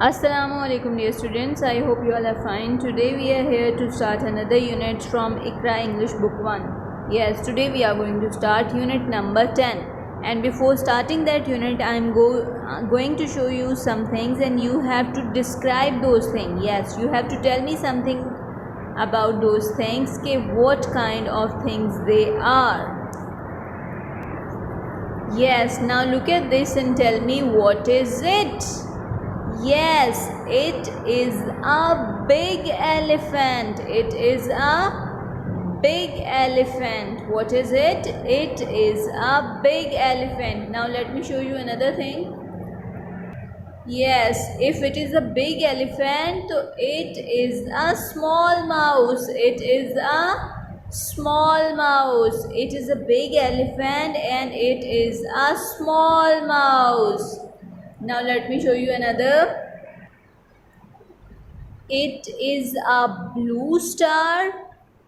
Assalamu alaikum dear students, I hope you all are fine. Today we are here to start another unit from Iqra English book 1. Yes, today we are going to start unit number 10. And before starting that unit, I am going to show you some things and you have to describe those things. Yes, you have to tell me something about those things, what kind of things they are. Yes, now look at this and tell me what is it. Yes, it is a big elephant. It is a big elephant. What is it? It is a big elephant. Now let me show you another thing. Yes, if it is a big elephant, it is a small mouse. It is a small mouse. It is a big elephant and it is a small mouse. Now let me show you another. It is a blue star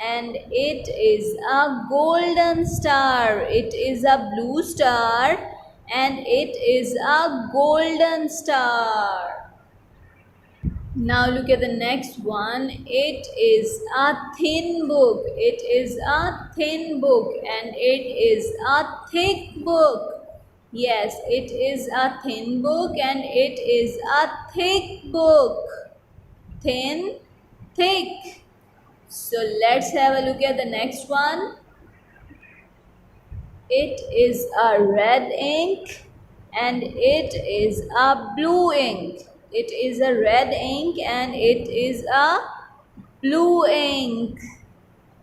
and it is a golden star. It is a blue star and it is a golden star. Now look at the next one. It is a thin book. It is a thin book and it is a thick book. Yes, it is a thin book and it is a thick book. Thin, thick. So let's have a look at the next one. It is a red ink and it is a blue ink. It is a red ink and it is a blue ink.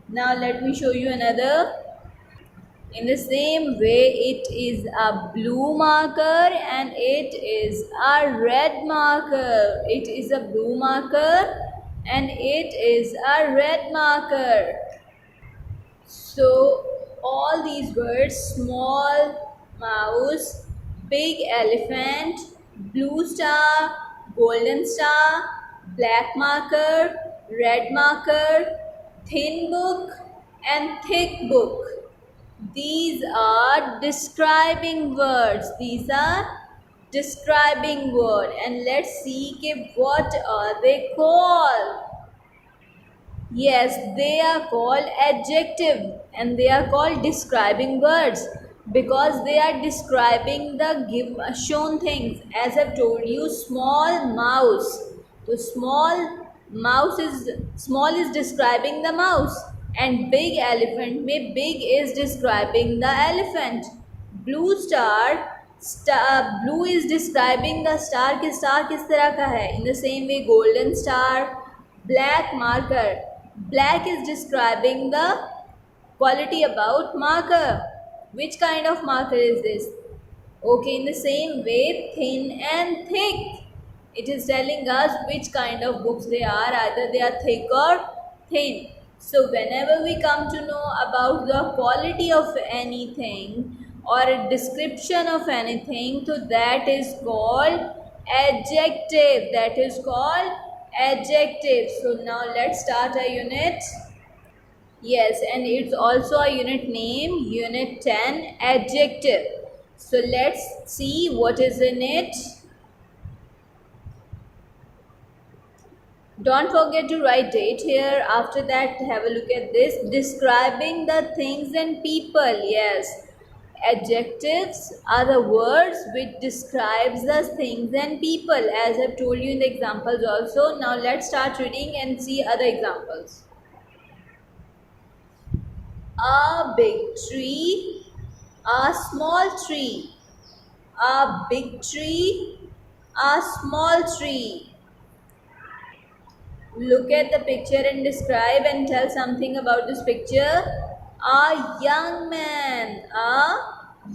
Now let me show you another. In the same way, it is a blue marker and it is a red marker. It is a blue marker and it is a red marker. So all these words, small mouse, big elephant, blue star, golden star, black marker, red marker, thin book and thick book. These are describing words. These are describing word. And let's see what are they called. Yes, they are called adjective and they are called describing words because they are describing the shown things. As I've told you, small mouse. So small is describing the mouse and big elephant में big is describing the elephant. Blue blue is describing the star किस तरह का है. In the same way, golden star, black marker. Black is describing the quality about marker. Which kind of marker is this? Okay, in the same way, thin and thick. It is telling us which kind of books they are. Either they are thick or thin. So whenever we come to know about the quality of anything or a description of anything, so that is called adjective. That is called adjective. So now let's start a unit. Yes, and it's also a unit name, unit 10, adjective. So let's see what is in it. Don't forget to write date here. After that, have a look at this. Describing the things and people. Yes, adjectives are the words which describes the things and people, as I've told you in the examples also. Now let's start reading and see other examples. A big tree, a small tree, a big tree, a small tree. Look at the picture and describe and tell something about this picture. A young man, a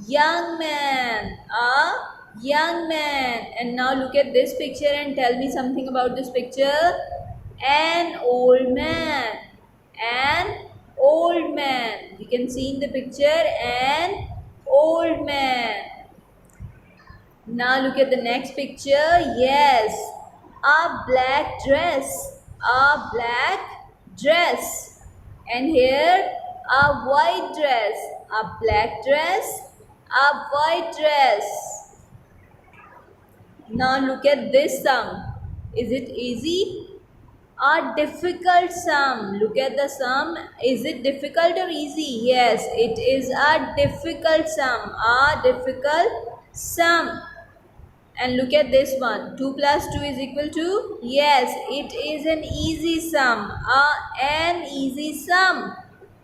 young man, a young man. And now look at this picture and tell me something about this picture. An old man, an old man. You can see in the picture an old man. Now look at the next picture. Yes, a black dress. A black dress. And here a white dress. A black dress. A white dress. Now look at this sum. Is it easy or difficult sum? Look at the sum. Is it difficult or easy? Yes, it is a difficult sum. A difficult sum. And look at this one. 2 plus 2 is equal to? Yes, it is an easy sum. An easy sum.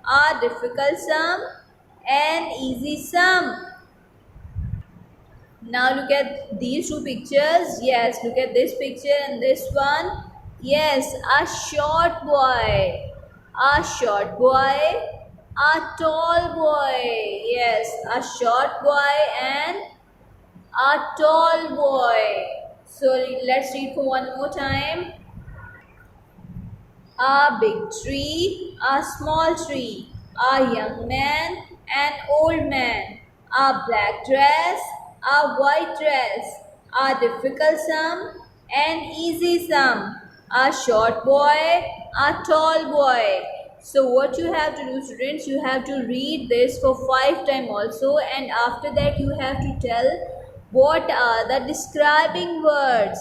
A difficult sum. An easy sum. Now look at these two pictures. Yes, look at this picture and this one. Yes, a short boy. A short boy. A tall boy. Yes, a short boy and a tall boy. So let's read for one more time. A big tree, a small tree, a young man, an old man, a black dress, a white dress, a difficult sum, an easy sum, a short boy, a tall boy. So what you have to do, students, you have to read this for 5 times also, and after that you have to tell what are the describing words.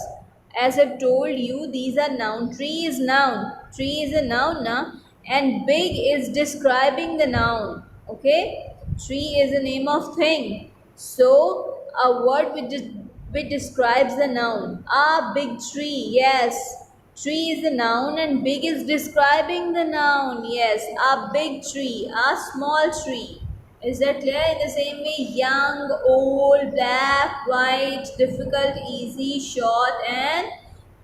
As I've told you, these are noun. Tree is noun. Tree is a noun now, and big is describing the noun. Okay, tree is a name of thing. So a word which describes the noun. A big tree. Yes. Tree is a noun and big is describing the noun. Yes, a big tree, a small tree. Is that clear? In the same way, young, old, black, white, difficult, easy, short, and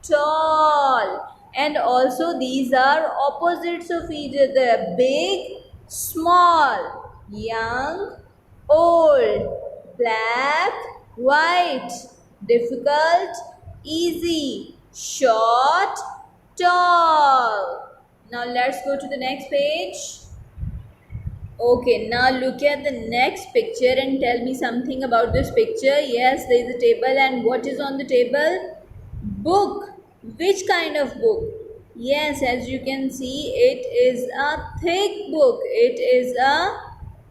tall. And also, these are opposites of each other: big, small, young, old, black, white, difficult, easy, short, tall. Now let's go to the next page. Okay, now look at the next picture and tell me something about this picture. Yes, there is a table, and what is on the table? Book. Which kind of book? Yes, as you can see, it is a thick book. It is a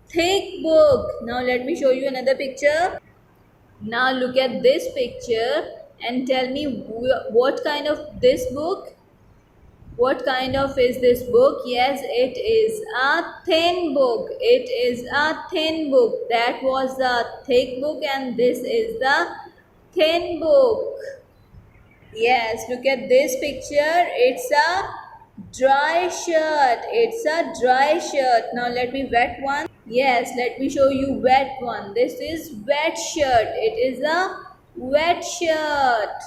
thick book. Now let me show you another picture. Now look at this picture and tell me what kind of this book? What kind of is this book? Yes, it is a thin book. It is a thin book. That was the thick book and this is the thin book. Yes, look at this picture. It's a dry shirt. It's a dry shirt. Now let me wet one. Yes, let me show you wet one. This is wet shirt. It is a wet shirt.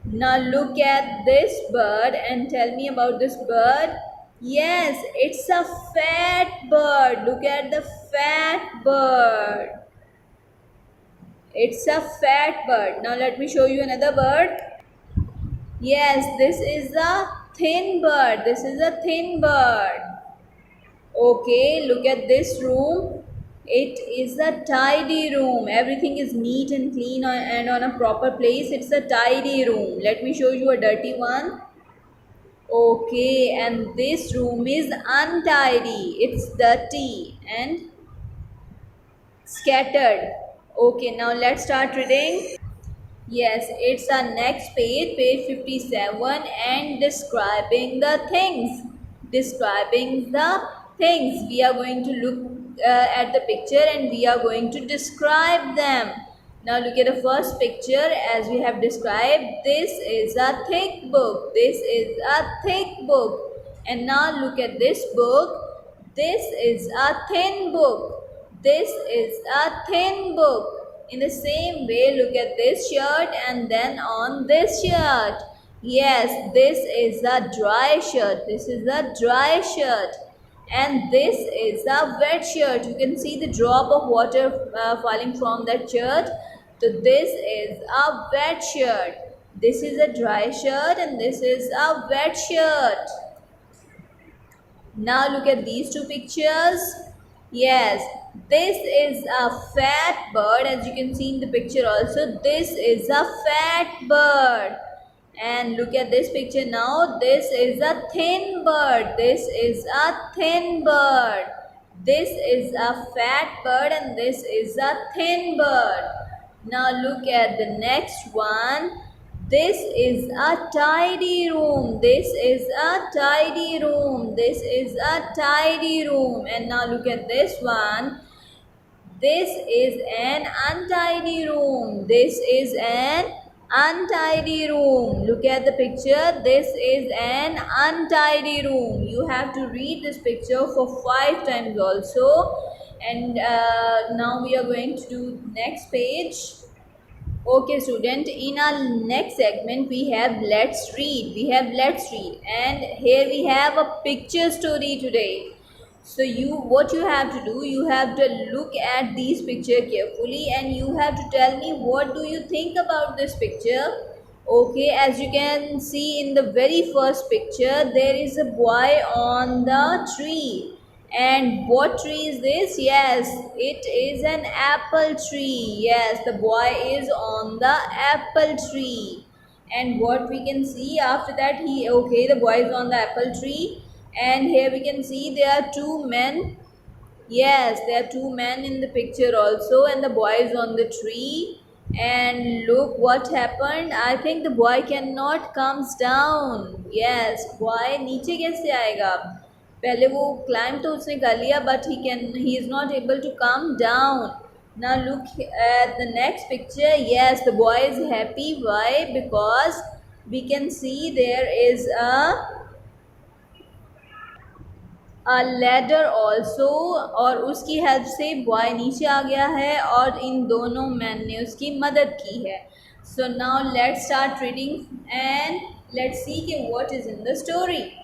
Now look at this bird and tell me about this bird. Yes, it's a fat bird. Look at the fat bird. It's a fat bird. Now let me show you another bird. Yes, this is a thin bird. This is a thin bird. Okay, look at this room. It is a tidy room. Everything is neat and clean and on a proper place. It's a tidy room. Let me show you a dirty one. Okay, and this room is untidy. It's dirty and scattered. Okay, now let's start reading. Yes, it's our next page, page 57, and describing the things. Describing the things. We are going to look at the picture and we are going to describe them. Now look at the first picture as we have described. This is a thick book. This is a thick book. And now look at this book. This is a thin book. This is a thin book. In the same way, look at this shirt and then on this shirt. Yes, this is a dry shirt. This is a dry shirt. And this is a wet shirt. You can see the drop of water falling from that shirt. So this is a wet shirt. This is a dry shirt and this is a wet shirt. Now look at these two pictures. Yes, this is a fat bird, as you can see in the picture also. This is a fat bird. And look at this picture now. This is a thin bird. This is a thin bird. This is a fat bird and this is a thin bird. Now look at the next one. This is a tidy room. This is a tidy room. This is a tidy room. And now look at this one. This is an untidy room. This is an untidy room. Look at the picture. This is an untidy room. You have to read this picture for 5 times also. And now we are going to do next page. Okay student, in our next segment we have let's read. Let's read, and here we have a picture story today. So what you have to do, you have to look at these picture carefully and you have to tell me what do you think about this picture. Okay, as you can see in the very first picture, there is a boy on the tree. And what tree is this? Yes, it is an apple tree. Yes, the boy is on the apple tree. And what we can see after that, the boy is on the apple tree. And here we can see there are 2 men. Yes, there are 2 men in the picture also, and the boy is on the tree. And look what happened. I think the boy cannot comes down. Yes, boy नीचे कैसे आएगा? पहले वो climb तो उसने कर लिया, but he is not able to come down. Now look at the next picture. Yes, the boy is happy. Why? Because we can see there is a ladder also, और उसकी हेल्प से boy नीचे आ गया है और इन दोनों man ने उसकी मदद की है. So now let's start reading and let's see what is in the story.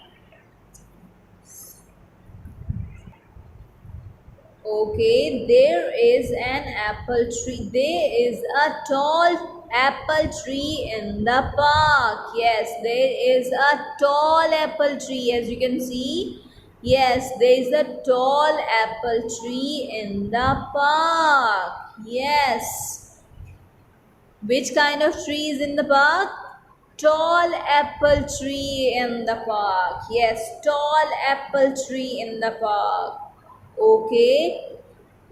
Okay, there is an apple tree. There is a tall apple tree in the park. Yes, there is a tall apple tree, as you can see. Yes, there is a tall apple tree in the park. Yes. Which kind of tree is in the park? Tall apple tree in the park. Yes, tall apple tree in the park. Okay.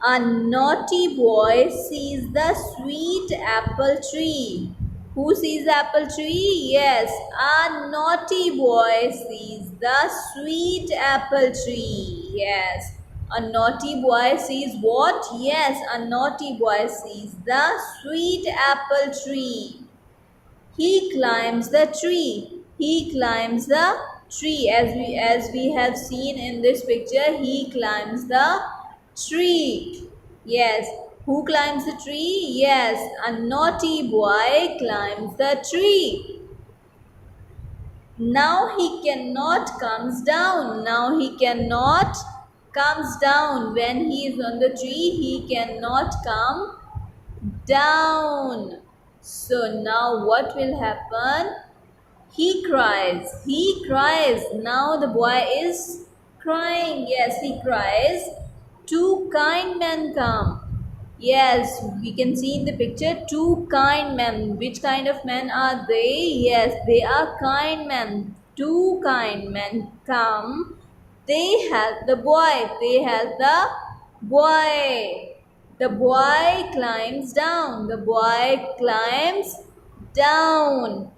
A naughty boy sees the sweet apple tree. Who sees the apple tree? Yes, a naughty boy sees the sweet apple tree. Yes, a naughty boy sees what? Yes, a naughty boy sees the sweet apple tree. He climbs the tree. He climbs the tree. As we have seen in this picture, he climbs the tree. Yes. Who climbs the tree? Yes, a naughty boy climbs the tree. Now he cannot comes down. Now he cannot comes down. When he is on the tree, he cannot come down. So now what will happen? He cries. He cries. Now the boy is crying. Yes, he cries. 2 kind men come. Yes, we can see in the picture 2 kind men. Which kind of men are they? Yes, they are kind men. 2 kind men come. They help the boy. They help the boy. The boy climbs down. The boy climbs down.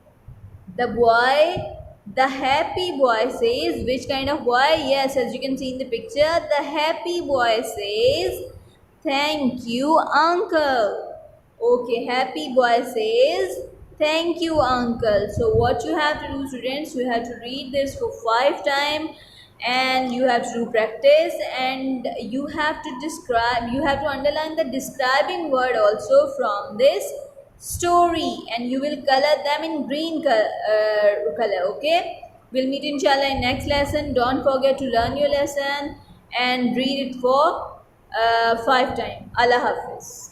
The happy boy says, which kind of boy? Yes, as you can see in the picture, the happy boy says, thank you, uncle. Okay, happy boy says, thank you, uncle. So what you have to do, students, you have to read this for 5 times and you have to do practice, and you have to underline the describing word also from this story, and you will color them in green color. Okay, we'll meet inshallah in next lesson. Don't forget to learn your lesson and read it for 5 times. Allah Hafiz.